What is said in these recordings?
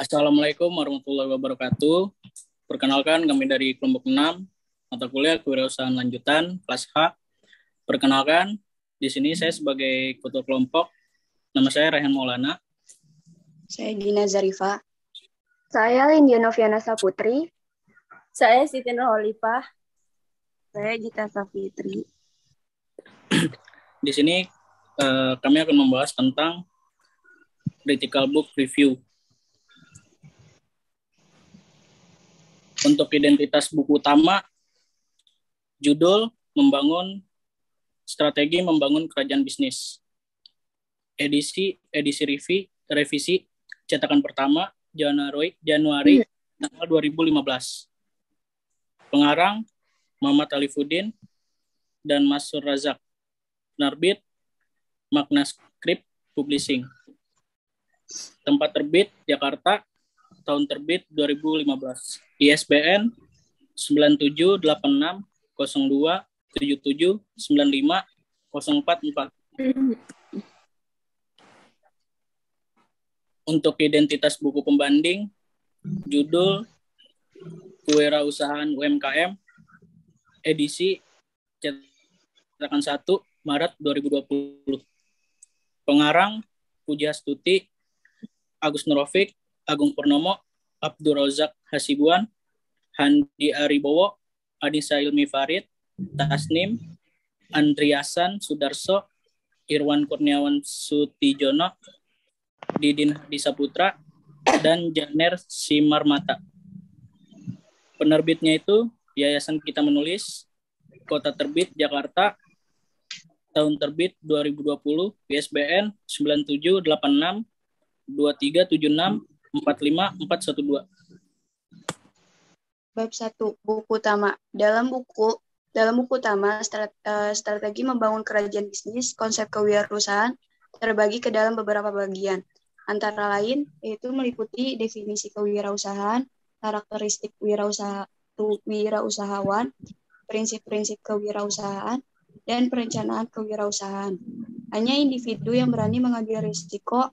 Assalamualaikum warahmatullahi wabarakatuh. Perkenalkan, kami dari kelompok 6, mata kuliah kewirausahaan lanjutan, kelas H. Perkenalkan, di sini saya sebagai ketua kelompok. Nama saya Rehan Maulana. Saya Gina Zarifah. Saya Lindia Noviana Saputri. Saya Siti Nurholifah. Saya Gita Safitri. Di sini kami akan membahas tentang critical book review. Untuk identitas buku utama, judul Strategi Membangun Kerajaan Bisnis. Edisi revisi cetakan pertama Januari tanggal 2015. Pengarang Muhammad Alifuddin dan Masur Razak. Penerbit Magnascript Publishing. Tempat terbit Jakarta. Tahun terbit 2015. ISBN 97860277950444. Untuk identitas buku pembanding, judul Kewirausahaan UMKM, edisi cetakan 1 Maret 2020. Pengarang Pujiastuti, Agus Nurofik, Agung Purnomo, Abdul Razak Hasibuan, Handi Aribowo, Anissa Ilmi Farid, Tasnim, Andriasan Sudarso, Irwan Kurniawan Sutijono, Didin Hadi Saputra, dan Janer Simarmata. Penerbitnya itu Yayasan Kita Menulis, Kota Terbit Jakarta, tahun terbit 2020, ISBN 9786 2376 45412. Bab 1. Buku utama. Dalam buku utama strategi membangun kerajaan bisnis, konsep kewirausahaan terbagi ke dalam beberapa bagian. Antara lain yaitu meliputi definisi kewirausahaan, karakteristik wirausahawan, prinsip-prinsip kewirausahaan, dan perencanaan kewirausahaan. Hanya individu yang berani mengambil risiko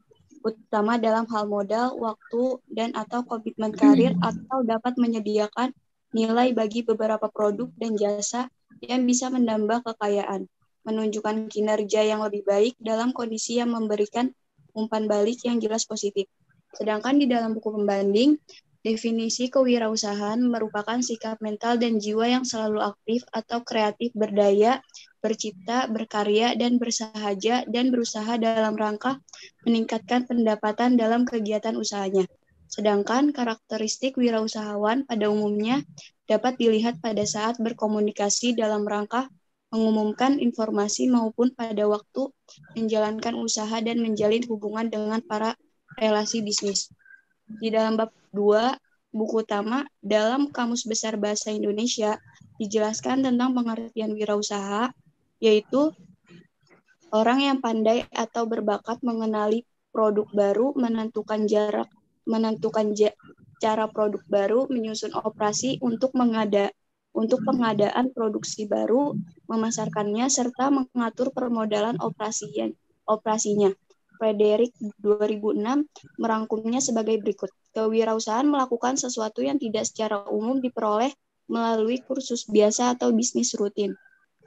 utama dalam hal modal, waktu, dan atau komitmen karir atau dapat menyediakan nilai bagi beberapa produk dan jasa yang bisa menambah kekayaan, menunjukkan kinerja yang lebih baik dalam kondisi yang memberikan umpan balik yang jelas positif. Sedangkan di dalam buku pembanding, definisi kewirausahaan merupakan sikap mental dan jiwa yang selalu aktif atau kreatif, berdaya, bercipta, berkarya, dan bersahaja, dan berusaha dalam rangka meningkatkan pendapatan dalam kegiatan usahanya. Sedangkan karakteristik wirausahawan pada umumnya dapat dilihat pada saat berkomunikasi dalam rangka mengumumkan informasi maupun pada waktu menjalankan usaha dan menjalin hubungan dengan para relasi bisnis. Di dalam bab 2, buku utama, dalam Kamus Besar Bahasa Indonesia dijelaskan tentang pengertian wirausaha, yaitu orang yang pandai atau berbakat mengenali produk baru, menentukan cara produk baru, menyusun operasi untuk pengadaan produksi baru, memasarkannya, serta mengatur permodalan operasinya. Frederick 2006 merangkumnya sebagai berikut. Kewirausahaan melakukan sesuatu yang tidak secara umum diperoleh melalui kursus biasa atau bisnis rutin.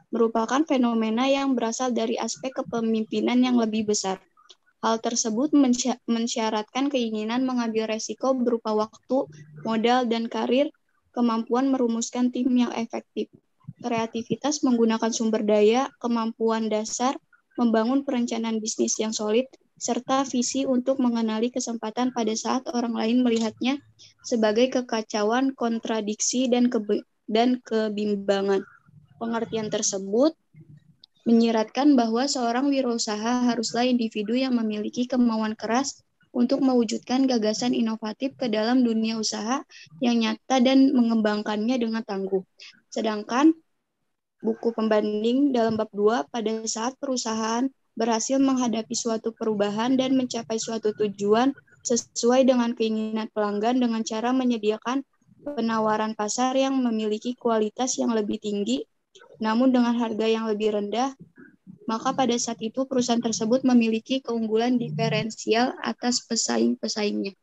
Merupakan fenomena yang berasal dari aspek kepemimpinan yang lebih besar. Hal tersebut mensyaratkan keinginan mengambil resiko berupa waktu, modal, dan karir, kemampuan merumuskan tim yang efektif, kreativitas menggunakan sumber daya, kemampuan dasar, membangun perencanaan bisnis yang solid, serta visi untuk mengenali kesempatan pada saat orang lain melihatnya sebagai kekacauan, kontradiksi, dan kebimbangan. Pengertian tersebut menyiratkan bahwa seorang wirausaha haruslah individu yang memiliki kemauan keras untuk mewujudkan gagasan inovatif ke dalam dunia usaha yang nyata dan mengembangkannya dengan tangguh. Sedangkan buku pembanding dalam bab 2, pada saat perusahaan berhasil menghadapi suatu perubahan dan mencapai suatu tujuan sesuai dengan keinginan pelanggan dengan cara menyediakan penawaran pasar yang memiliki kualitas yang lebih tinggi, namun dengan harga yang lebih rendah, maka pada saat itu perusahaan tersebut memiliki keunggulan diferensial atas pesaing-pesaingnya.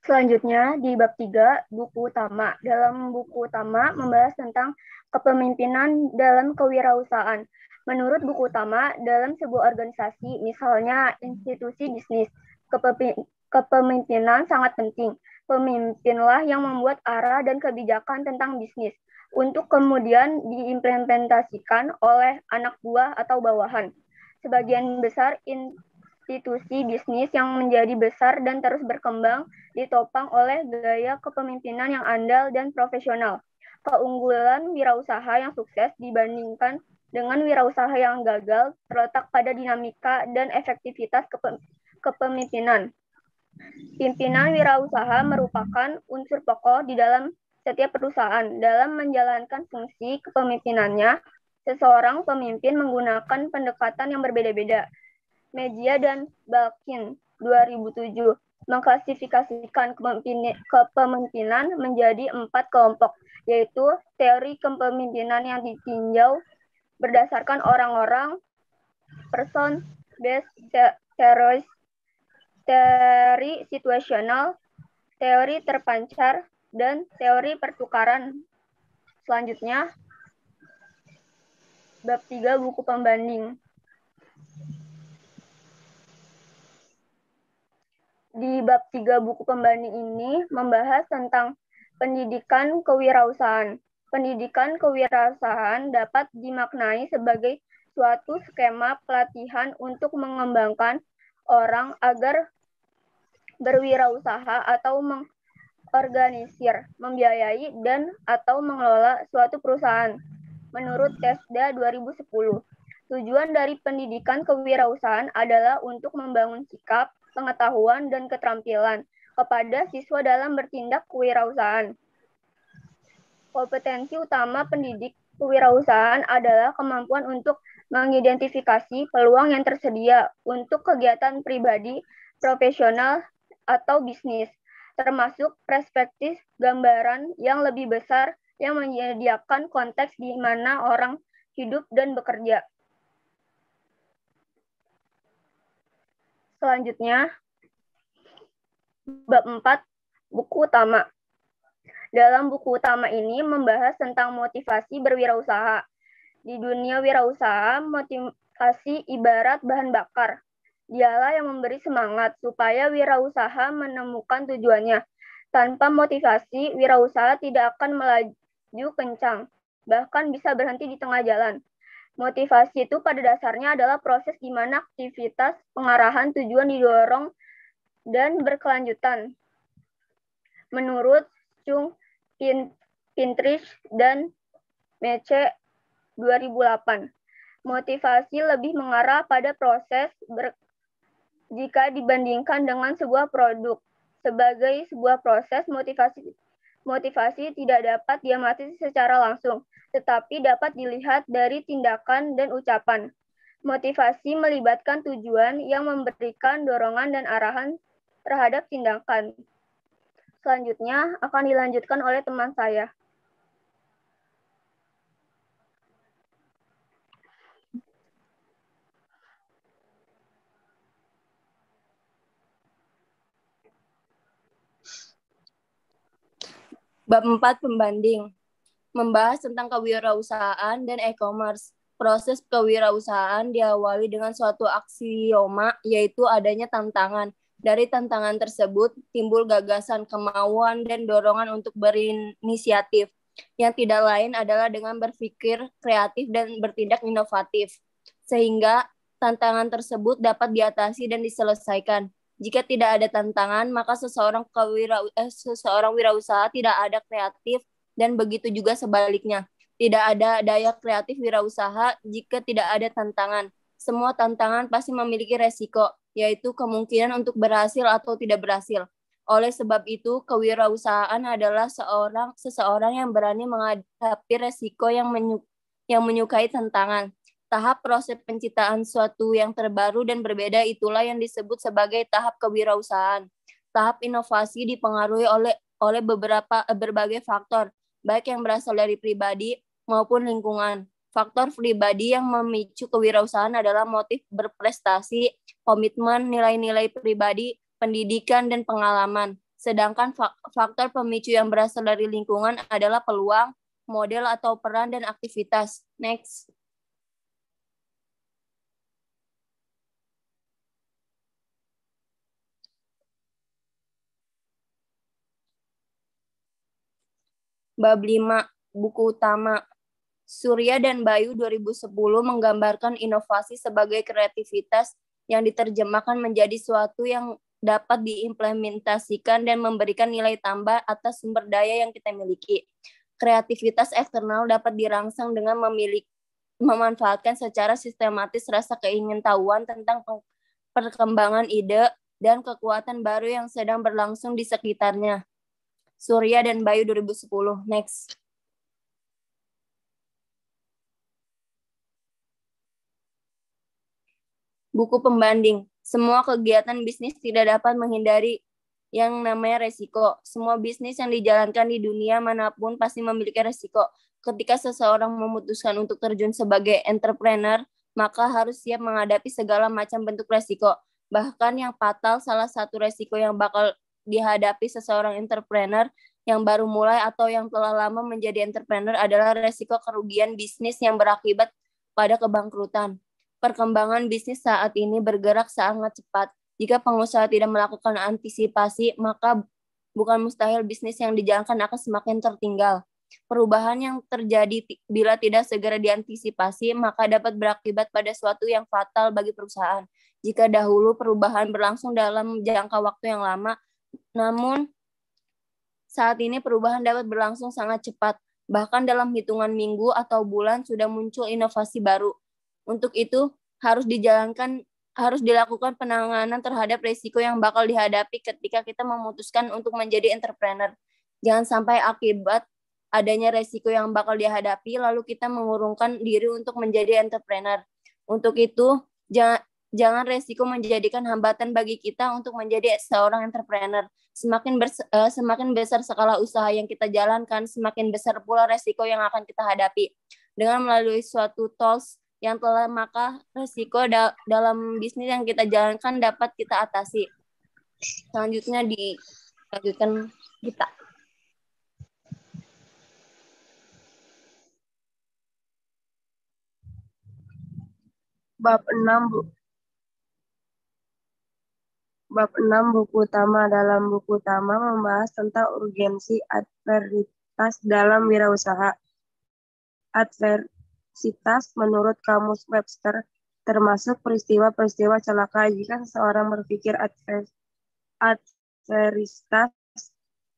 Selanjutnya, di bab 3, buku utama. Dalam buku utama membahas tentang kepemimpinan dalam kewirausahaan. Menurut buku utama, dalam sebuah organisasi, misalnya institusi bisnis, kepemimpinan sangat penting. Pemimpinlah yang membuat arah dan kebijakan tentang bisnis, untuk kemudian diimplementasikan oleh anak buah atau bawahan. Sebagian besar institusi bisnis yang menjadi besar dan terus berkembang ditopang oleh gaya kepemimpinan yang andal dan profesional. Keunggulan wirausaha yang sukses dibandingkan dengan wirausaha yang gagal terletak pada dinamika dan efektivitas kepemimpinan. Pimpinan wirausaha merupakan unsur pokok di dalam setiap perusahaan. Dalam menjalankan fungsi kepemimpinannya, seseorang pemimpin menggunakan pendekatan yang berbeda-beda. Media dan Balkin 2007 mengklasifikasikan kepemimpinan menjadi 4 kelompok, yaitu teori kepemimpinan yang ditinjau berdasarkan orang-orang, person-based theories, teori situasional, teori terpancar, dan teori pertukaran. Selanjutnya, bab 3 buku pembanding. Di bab 3 buku pembanding ini membahas tentang pendidikan kewirausahaan. Pendidikan kewirausahaan dapat dimaknai sebagai suatu skema pelatihan untuk mengembangkan orang agar berwirausaha atau mengorganisir, membiayai, dan atau mengelola suatu perusahaan. Menurut TESDA 2010, tujuan dari pendidikan kewirausahaan adalah untuk membangun sikap, pengetahuan, dan keterampilan kepada siswa dalam bertindak kewirausahaan. Kompetensi utama pendidik kewirausahaan adalah kemampuan untuk mengidentifikasi peluang yang tersedia untuk kegiatan pribadi, profesional, atau bisnis, termasuk perspektif gambaran yang lebih besar yang menyediakan konteks di mana orang hidup dan bekerja. Selanjutnya, bab 4, buku utama. Dalam buku utama ini membahas tentang motivasi berwirausaha. Di dunia wirausaha, motivasi ibarat bahan bakar. Dialah yang memberi semangat supaya wirausaha menemukan tujuannya. Tanpa motivasi, wirausaha tidak akan melaju kencang, bahkan bisa berhenti di tengah jalan. Motivasi itu pada dasarnya adalah proses di mana aktivitas pengarahan tujuan didorong dan berkelanjutan. Menurut Chung Pintrich dan Mece 2008, motivasi lebih mengarah pada proses jika dibandingkan dengan sebuah produk. Sebagai sebuah proses, motivasi tidak dapat diamati secara langsung, tetapi dapat dilihat dari tindakan dan ucapan. Motivasi melibatkan tujuan yang memberikan dorongan dan arahan terhadap tindakan. Selanjutnya akan dilanjutkan oleh teman saya. Bab 4 pembanding. Membahas tentang kewirausahaan dan e-commerce. Proses kewirausahaan diawali dengan suatu aksioma, yaitu adanya tantangan. Dari tantangan tersebut timbul gagasan, kemauan, dan dorongan untuk berinisiatif. Yang tidak lain adalah dengan berpikir kreatif dan bertindak inovatif. Sehingga tantangan tersebut dapat diatasi dan diselesaikan. Jika tidak ada tantangan, maka seseorang wirausaha tidak ada kreatif, dan begitu juga sebaliknya. Tidak ada daya kreatif wirausaha jika tidak ada tantangan. Semua tantangan pasti memiliki resiko, yaitu kemungkinan untuk berhasil atau tidak berhasil. Oleh sebab itu, kewirausahaan adalah seseorang yang berani menghadapi resiko yang menyukai tantangan. Tahap proses penciptaan suatu yang terbaru dan berbeda itulah yang disebut sebagai tahap kewirausahaan. Tahap inovasi dipengaruhi oleh berbagai faktor, baik yang berasal dari pribadi maupun lingkungan. Faktor pribadi yang memicu kewirausahaan adalah motif berprestasi, komitmen, nilai-nilai pribadi, pendidikan, dan pengalaman. Sedangkan faktor pemicu yang berasal dari lingkungan adalah peluang, model atau peran, dan aktivitas. Next. Bab 5, buku utama. Surya dan Bayu 2010 menggambarkan inovasi sebagai kreativitas yang diterjemahkan menjadi suatu yang dapat diimplementasikan dan memberikan nilai tambah atas sumber daya yang kita miliki. Kreativitas eksternal dapat dirangsang dengan memanfaatkan secara sistematis rasa keingintahuan tentang perkembangan ide dan kekuatan baru yang sedang berlangsung di sekitarnya. Surya dan Bayu 2010. Next. Buku pembanding. Semua kegiatan bisnis tidak dapat menghindari yang namanya resiko. Semua bisnis yang dijalankan di dunia manapun pasti memiliki resiko. Ketika seseorang memutuskan untuk terjun sebagai entrepreneur, maka harus siap menghadapi segala macam bentuk resiko. Bahkan yang fatal, salah satu resiko yang bakal dihadapi seseorang entrepreneur yang baru mulai atau yang telah lama menjadi entrepreneur adalah resiko kerugian bisnis yang berakibat pada kebangkrutan. Perkembangan bisnis saat ini bergerak sangat cepat. Jika pengusaha tidak melakukan antisipasi, maka bukan mustahil bisnis yang dijalankan akan semakin tertinggal. Perubahan yang terjadi bila tidak segera diantisipasi, maka dapat berakibat pada suatu yang fatal bagi perusahaan. Jika dahulu perubahan berlangsung dalam jangka waktu yang lama, namun saat ini perubahan dapat berlangsung sangat cepat. Bahkan dalam hitungan minggu atau bulan sudah muncul inovasi baru. Untuk itu, harus dilakukan penanganan terhadap risiko yang bakal dihadapi ketika kita memutuskan untuk menjadi entrepreneur. Jangan sampai akibat adanya risiko yang bakal dihadapi, lalu kita mengurungkan diri untuk menjadi entrepreneur. Untuk itu, jangan risiko menjadikan hambatan bagi kita untuk menjadi seorang entrepreneur. Semakin besar skala usaha yang kita jalankan, semakin besar pula risiko yang akan kita hadapi. Dengan melalui suatu tools yang telah, maka risiko dalam bisnis yang kita jalankan dapat kita atasi. Selanjutnya dilanjutkan kita. Bab 6 buku utama. Dalam buku utama membahas tentang urgensi adversitas dalam wirausaha. Adversitas menurut Kamus Webster termasuk peristiwa-peristiwa celaka. Jika seseorang berpikir adversitas,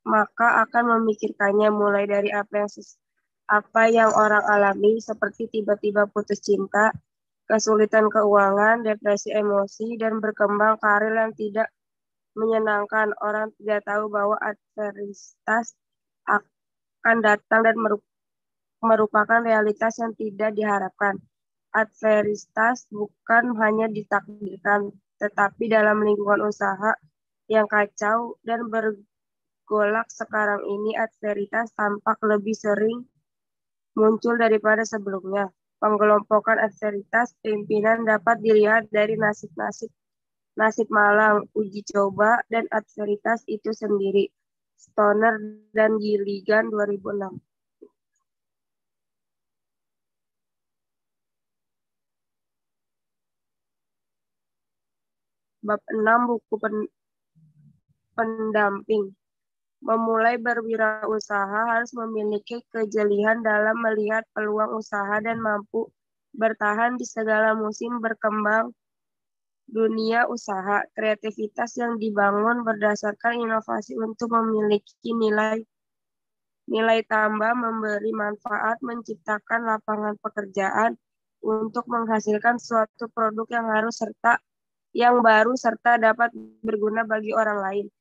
maka akan memikirkannya mulai dari apa yang orang alami, seperti tiba-tiba putus cinta, kesulitan keuangan, depresi emosi, dan berkembang karir yang tidak menyenangkan. Orang tidak tahu bahwa adversitas akan datang dan merupakan realitas yang tidak diharapkan. Adversitas bukan hanya ditakdirkan, tetapi dalam lingkungan usaha yang kacau dan bergolak sekarang ini, adversitas tampak lebih sering muncul daripada sebelumnya. Penggelompokan adversitas pimpinan dapat dilihat dari nasib malang, uji coba, dan adversitas itu sendiri. Stoner dan Gilligan 2006. Bab 6 buku pendamping. Memulai berwirausaha harus memiliki kejelian dalam melihat peluang usaha dan mampu bertahan di segala musim berkembang dunia usaha. Kreativitas yang dibangun berdasarkan inovasi untuk memiliki nilai tambah, memberi manfaat, menciptakan lapangan pekerjaan, untuk menghasilkan suatu produk yang baru serta dapat berguna bagi orang lain.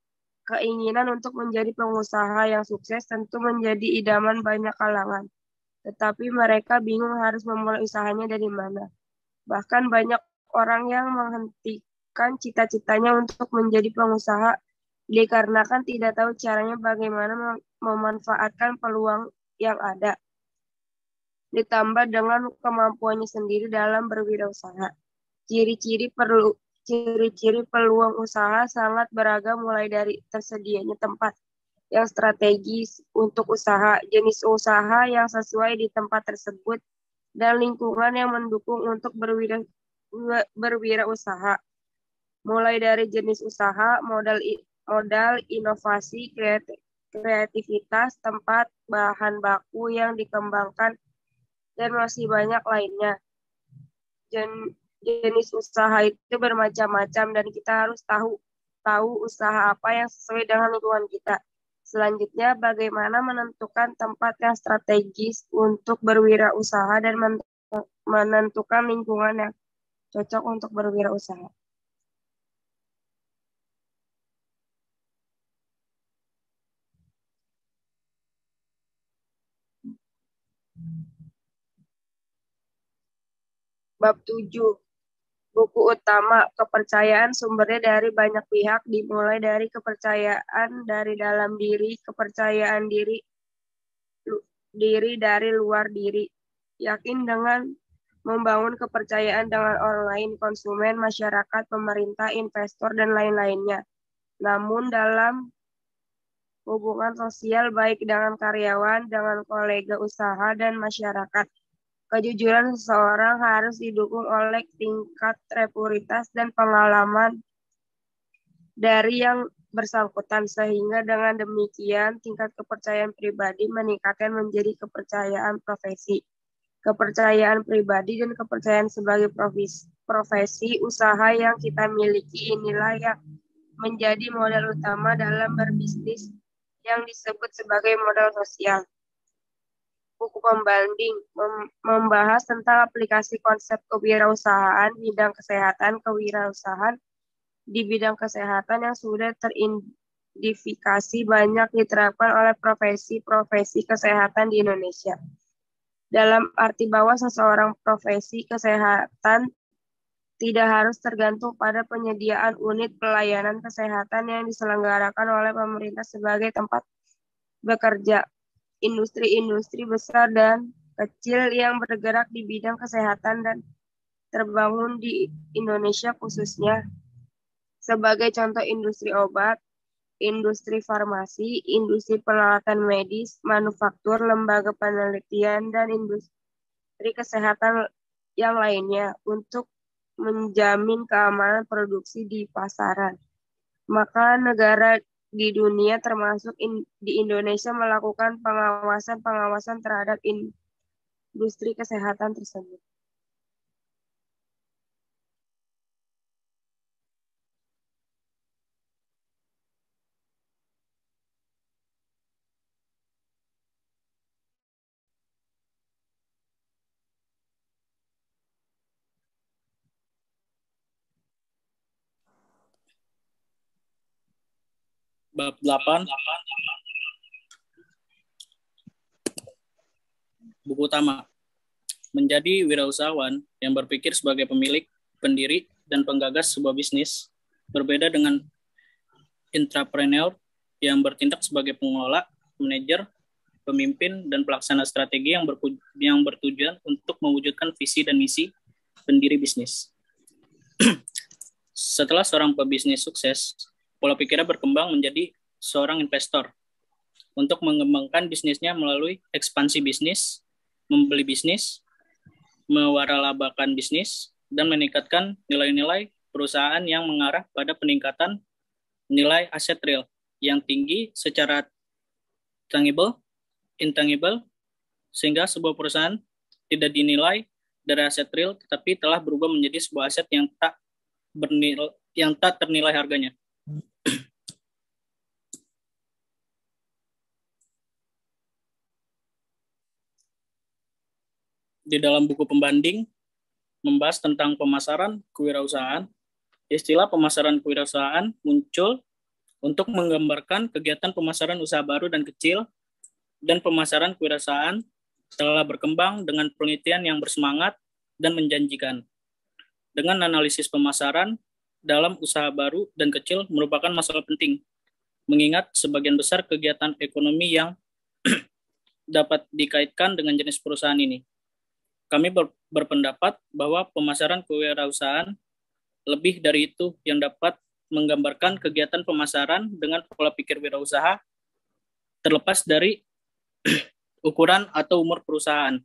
Keinginan untuk menjadi pengusaha yang sukses tentu menjadi idaman banyak kalangan, tetapi mereka bingung harus memulai usahanya dari mana. Bahkan banyak orang yang menghentikan cita-citanya untuk menjadi pengusaha dikarenakan tidak tahu caranya bagaimana memanfaatkan peluang yang ada, ditambah dengan kemampuannya sendiri dalam berwirausaha. Ciri-ciri Ciri-ciri peluang usaha sangat beragam mulai dari tersedianya tempat yang strategis untuk usaha, jenis usaha yang sesuai di tempat tersebut, dan lingkungan yang mendukung untuk berwirausaha. Mulai dari jenis usaha, modal inovasi, kreativitas, tempat, bahan baku yang dikembangkan, dan masih banyak lainnya. Jenis usaha itu bermacam-macam dan kita harus tahu usaha apa yang sesuai dengan lingkungan kita. Selanjutnya, bagaimana menentukan tempat yang strategis untuk berwirausaha dan menentukan lingkungan yang cocok untuk berwirausaha. Bab 7. Buku utama, kepercayaan sumbernya dari banyak pihak, dimulai dari kepercayaan dari dalam diri, kepercayaan diri dari luar diri. Yakin dengan membangun kepercayaan dengan orang lain, konsumen, masyarakat, pemerintah, investor, dan lain-lainnya. Namun dalam hubungan sosial baik dengan karyawan, dengan kolega usaha, dan masyarakat, kejujuran seseorang harus didukung oleh tingkat reputasi dan pengalaman dari yang bersangkutan, sehingga dengan demikian tingkat kepercayaan pribadi meningkatkan menjadi kepercayaan profesi. Kepercayaan pribadi dan kepercayaan sebagai profesi usaha yang kita miliki inilah yang menjadi modal utama dalam berbisnis yang disebut sebagai modal sosial. Buku pembanding membahas tentang aplikasi konsep kewirausahaan bidang kesehatan kewirausahaan di bidang kesehatan yang sudah teridentifikasi banyak diterapkan oleh profesi-profesi kesehatan di Indonesia. Dalam arti bahwa seseorang profesi kesehatan tidak harus tergantung pada penyediaan unit pelayanan kesehatan yang diselenggarakan oleh pemerintah sebagai tempat bekerja. Industri-industri besar dan kecil yang bergerak di bidang kesehatan dan terbangun di Indonesia khususnya. Sebagai contoh industri obat, industri farmasi, industri peralatan medis, manufaktur, lembaga penelitian, dan industri kesehatan yang lainnya untuk menjamin keamanan produksi di pasaran. Maka negara di dunia termasuk di Indonesia melakukan pengawasan terhadap industri kesehatan tersebut. Bab 8. Buku utama. Menjadi wirausahawan yang berpikir sebagai pemilik, pendiri, dan penggagas sebuah bisnis berbeda dengan intrapreneur yang bertindak sebagai pengelola, manajer, pemimpin, dan pelaksana strategi yang bertujuan untuk mewujudkan visi dan misi pendiri bisnis. Setelah seorang pebisnis sukses, pola pikirnya berkembang menjadi seorang investor untuk mengembangkan bisnisnya melalui ekspansi bisnis, membeli bisnis, mewaralabakan bisnis, dan meningkatkan nilai-nilai perusahaan yang mengarah pada peningkatan nilai aset real yang tinggi secara tangible, intangible, sehingga sebuah perusahaan tidak dinilai dari aset real, tetapi telah berubah menjadi sebuah aset yang tak ternilai harganya. Di dalam buku pembanding membahas tentang pemasaran kewirausahaan. Istilah pemasaran kewirausahaan muncul untuk menggambarkan kegiatan pemasaran usaha baru dan kecil, dan pemasaran kewirausahaan telah berkembang dengan penelitian yang bersemangat dan menjanjikan. Dengan analisis pemasaran dalam usaha baru dan kecil merupakan masalah penting, mengingat sebagian besar kegiatan ekonomi yang dapat dikaitkan dengan jenis perusahaan ini. Kami berpendapat bahwa pemasaran kewirausahaan lebih dari itu yang dapat menggambarkan kegiatan pemasaran dengan pola pikir wirausaha terlepas dari ukuran atau umur perusahaan.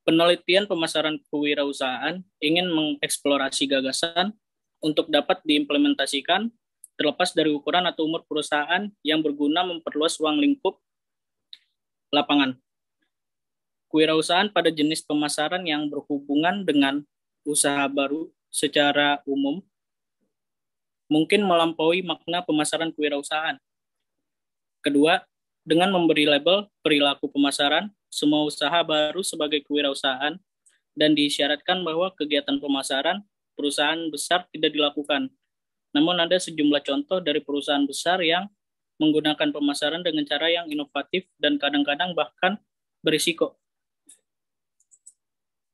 Penelitian pemasaran kewirausahaan ingin mengeksplorasi gagasan untuk dapat diimplementasikan terlepas dari ukuran atau umur perusahaan yang berguna memperluas ruang lingkup lapangan. Kewirausahaan pada jenis pemasaran yang berhubungan dengan usaha baru secara umum mungkin melampaui makna pemasaran kewirausahaan. Kedua, dengan memberi label perilaku pemasaran, semua usaha baru sebagai kewirausahaan dan disyaratkan bahwa kegiatan pemasaran perusahaan besar tidak dilakukan. Namun ada sejumlah contoh dari perusahaan besar yang menggunakan pemasaran dengan cara yang inovatif dan kadang-kadang bahkan berisiko.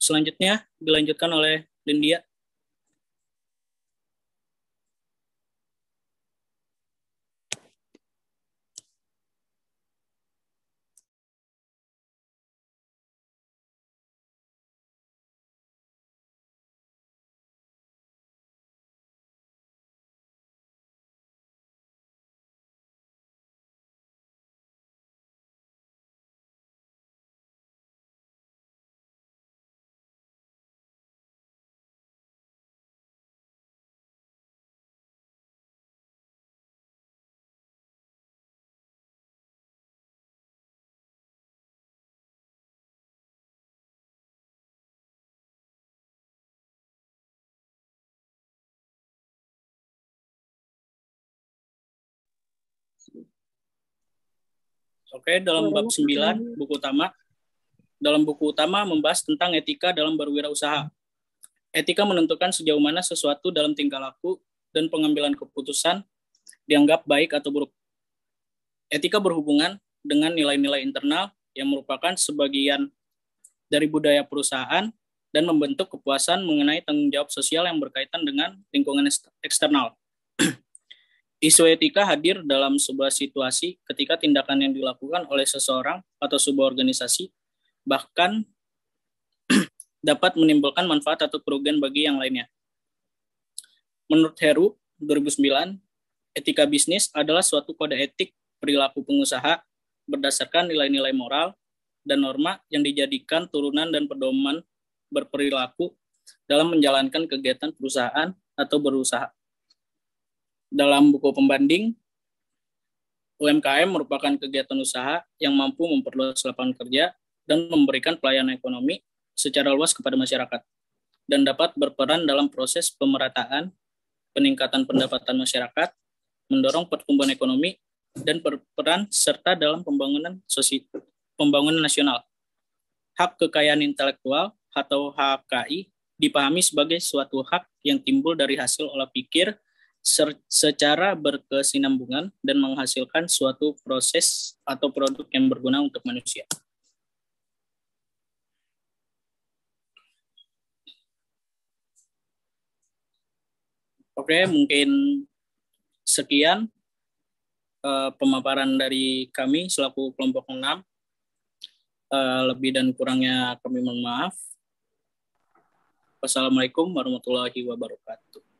Selanjutnya dilanjutkan oleh Lindia. Oke, dalam bab 9 buku utama. Dalam buku utama membahas tentang etika dalam berwirausaha. Etika menentukan sejauh mana sesuatu dalam tingkah laku dan pengambilan keputusan dianggap baik atau buruk. Etika berhubungan dengan nilai-nilai internal yang merupakan sebagian dari budaya perusahaan dan membentuk kepuasan mengenai tanggung jawab sosial yang berkaitan dengan lingkungan eksternal. Isu etika hadir dalam sebuah situasi ketika tindakan yang dilakukan oleh seseorang atau sebuah organisasi bahkan dapat menimbulkan manfaat atau kerugian bagi yang lainnya. Menurut Heru, 2009, etika bisnis adalah suatu kode etik perilaku pengusaha berdasarkan nilai-nilai moral dan norma yang dijadikan turunan dan pedoman berperilaku dalam menjalankan kegiatan perusahaan atau berusaha. Dalam buku pembanding, UMKM merupakan kegiatan usaha yang mampu memperluas lapangan kerja dan memberikan pelayanan ekonomi secara luas kepada masyarakat dan dapat berperan dalam proses pemerataan, peningkatan pendapatan masyarakat, mendorong pertumbuhan ekonomi, dan berperan serta dalam pembangunan nasional. Hak kekayaan intelektual atau HKI dipahami sebagai suatu hak yang timbul dari hasil olah pikir secara berkesinambungan dan menghasilkan suatu proses atau produk yang berguna untuk manusia. Oke, mungkin sekian pemaparan dari kami selaku kelompok 6. Lebih dan kurangnya kami mohon maaf. Wassalamualaikum warahmatullahi wabarakatuh.